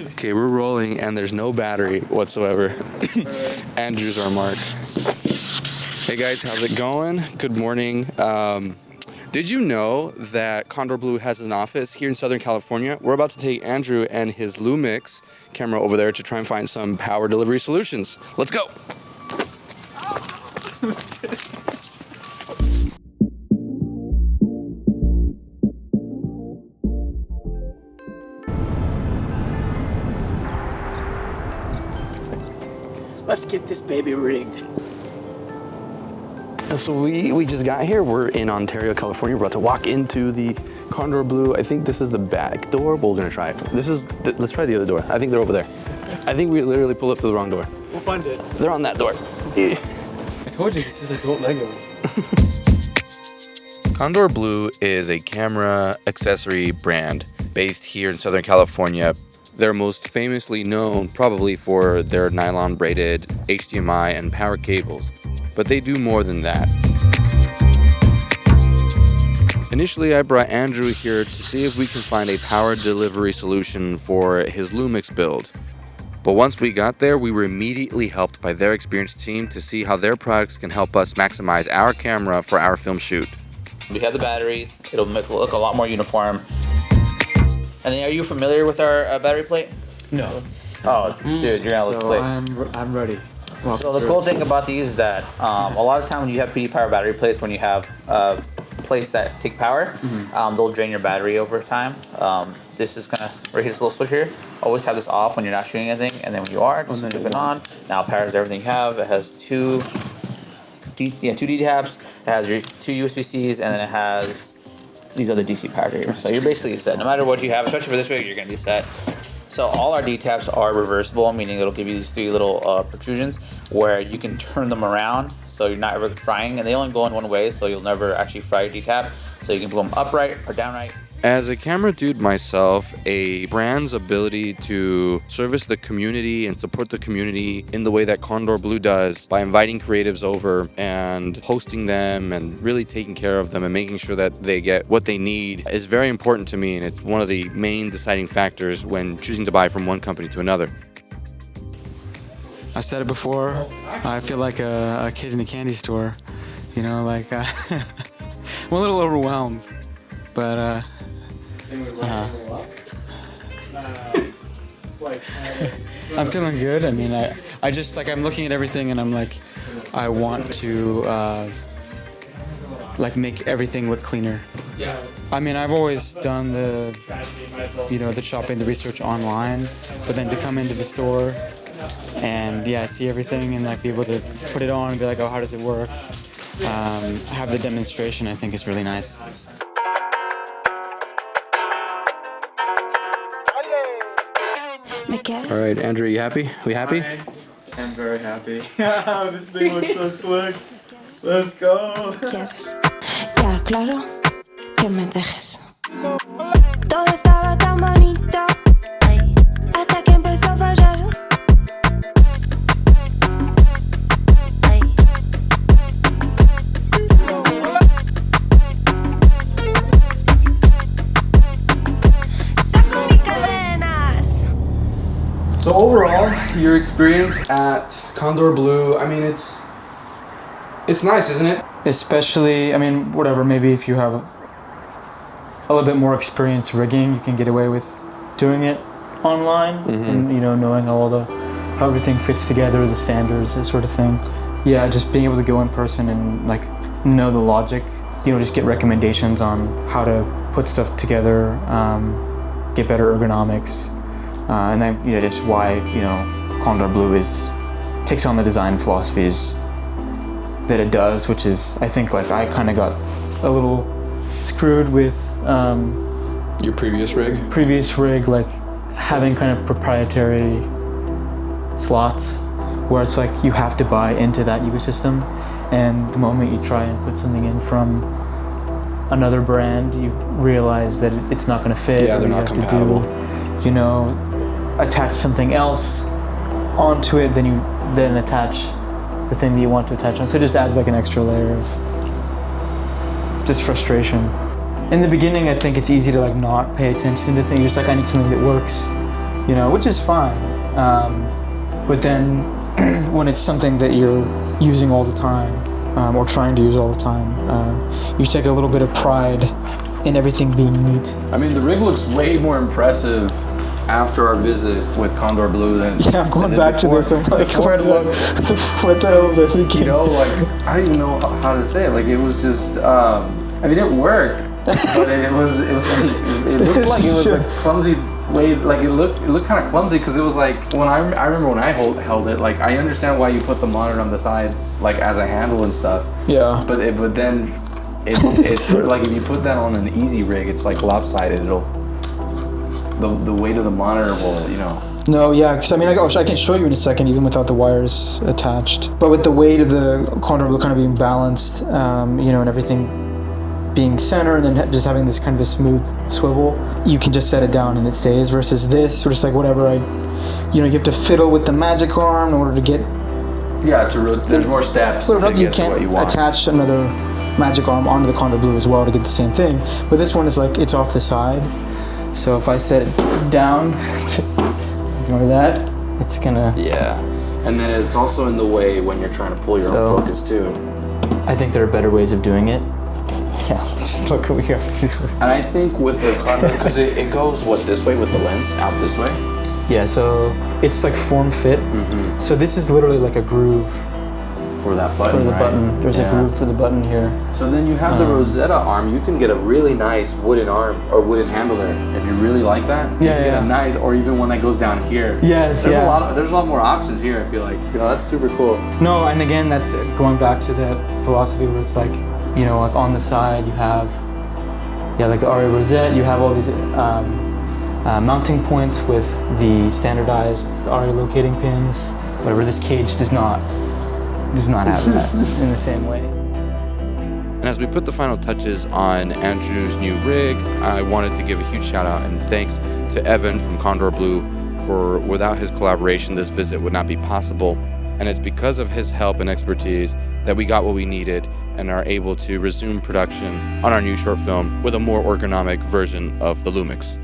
Okay, we're rolling and there's no battery whatsoever. Andrew's our mark. Hey guys, how's it going? Good morning. Did you know that Kondor Blue has an office here in Southern California? We're about to take Andrew and his Lumix camera over there to try and find some power delivery solutions. Let's go. Let's get this baby rigged. So we just got here. We're in Ontario, California. We're about to walk into the Kondor Blue. I think this is the back door, but we're gonna try it. Let's try the other door. I think they're over there. I think we literally pulled up to the wrong door. We'll find it. They're on that door. Yeah. I told you, this is adult Legos. Kondor Blue is a camera accessory brand based here in Southern California. They're most famously known probably for their nylon braided HDMI and power cables, but they do more than that. Initially, I brought Andrew here to see if we can find a power delivery solution for his Lumix build. But once we got there, we were immediately helped by their experienced team to see how their products can help us maximize our camera for our film shoot. We have the battery, it'll make it look a lot more uniform. And then, are you familiar with our battery plate? No. Oh, dude, you're gonna look plate. I'm ready. So the cool thing about these is that a lot of time when you have PD power battery plates, when you have plates that take power, they'll drain your battery over time. This is gonna, right here, this little switch here, always have this off when you're not shooting anything, and then when you are, just flip it on. Now it powers everything you have. It has two D tabs. It has your two USB-Cs, and then it has these other DC power here. So you're basically set. No matter what you have, especially for this rig, you're gonna be set. So all our D tabs are reversible, meaning it'll give you these three little protrusions where you can turn them around, so you're not ever frying, and they only go in one way, so you'll never actually fry your D tab. So you can put them upright or downright. As a camera dude myself, a brand's ability to service the community and support the community in the way that Kondor Blue does by inviting creatives over and hosting them and really taking care of them and making sure that they get what they need is very important to me, and it's one of the main deciding factors when choosing to buy from one company to another. I said it before, I feel like a kid in a candy store, you know, like I'm a little overwhelmed, but I'm feeling good. I mean, I just, like, I'm looking at everything and I'm like, I want to like make everything look cleaner. Yeah. I mean, I've always done the shopping, the research online, but then to come into the store and see everything and like be able to put it on and be like, oh, how does it work? Have the demonstration, I think is really nice. All right, Andrew, you happy? We happy? I'm very happy. This thing looks so slick. Let's go. Ya, claro, que me dejes. Todo estaba tan bonito hasta que empezó a fallar. So overall, your experience at Kondor Blue, I mean, it's nice, isn't it? Especially, I mean, whatever, maybe if you have a little bit more experience rigging, you can get away with doing it online and, you know, knowing how everything fits together, the standards, that sort of thing. Yeah, just being able to go in person and like know the logic, you know, just get recommendations on how to put stuff together, get better ergonomics. And then, you know, that's why, you know, Kondor Blue takes on the design philosophies that it does, which is, I think, like, I kind of got a little screwed with your previous rig, like having kind of proprietary slots where it's like you have to buy into that ecosystem, and the moment you try and put something in from another brand, you realize that it's not going to fit. Yeah, they're not compatible. You know, attach something else onto it, then attach the thing that you want to attach on. So it just adds like an extra layer of just frustration. In the beginning, I think it's easy to like not pay attention to things. You're just like, I need something that works. you know, which is fine. But then when it's something that you're using all the time, or trying to use all the time, you take a little bit of pride in everything being neat. I mean, the rig looks way more impressive after our visit with Kondor Blue than Yeah, I'm going back before, to this. I'm like, before it looked, what the hell was I thinking? you know, like, I don't even know how to say it. Like, it was just, I mean, it worked, but it looked like it was a clumsy way. Like, it looked kind of clumsy because it was like, I remember when I held it, like, I understand why you put the monitor on the side, like, as a handle and stuff. Yeah. But then it's like if you put that on an easy rig, it's like lopsided. The weight of the monitor will, you know. No, yeah, because I mean, I can show you in a second, even without the wires attached. But with the weight of the Kondor Blue kind of being balanced, you know, and everything being center, and then just having this kind of a smooth swivel, you can just set it down and it stays. Versus this, or just like whatever, you have to fiddle with the magic arm in order to get. Yeah, there's more steps to get you to what you can't want. attach another magic arm onto the Kondor Blue as well to get the same thing. But this one is like it's off the side. So if I set it down, ignore that, it's gonna. Yeah, and then it's also in the way when you're trying to pull your own focus too. I think there are better ways of doing it. Yeah, just look what we have to do. And I think with the Kondor, because it goes this way with the lens, out this way. Yeah, so it's like form fit. So this is literally like a groove For that button, for the right? button. There's a groove for the button here. So then you have the Rosetta arm. You can get a really nice wooden arm or wooden handle there. If you really like that, you can get a nice, or even one that goes down here. Yes, there's a lot more options here. I feel like, that's super cool. No, and again, that's going back to that philosophy where it's like, like on the side you have, like the Aria Rosette. You have all these mounting points with the standardized Aria locating pins. Whatever, this cage does not have that in the same way. And as we put the final touches on Andrew's new rig, I wanted to give a huge shout out and thanks to Evan from Kondor Blue, for without his collaboration, this visit would not be possible. And it's because of his help and expertise that we got what we needed and are able to resume production on our new short film with a more ergonomic version of the Lumix.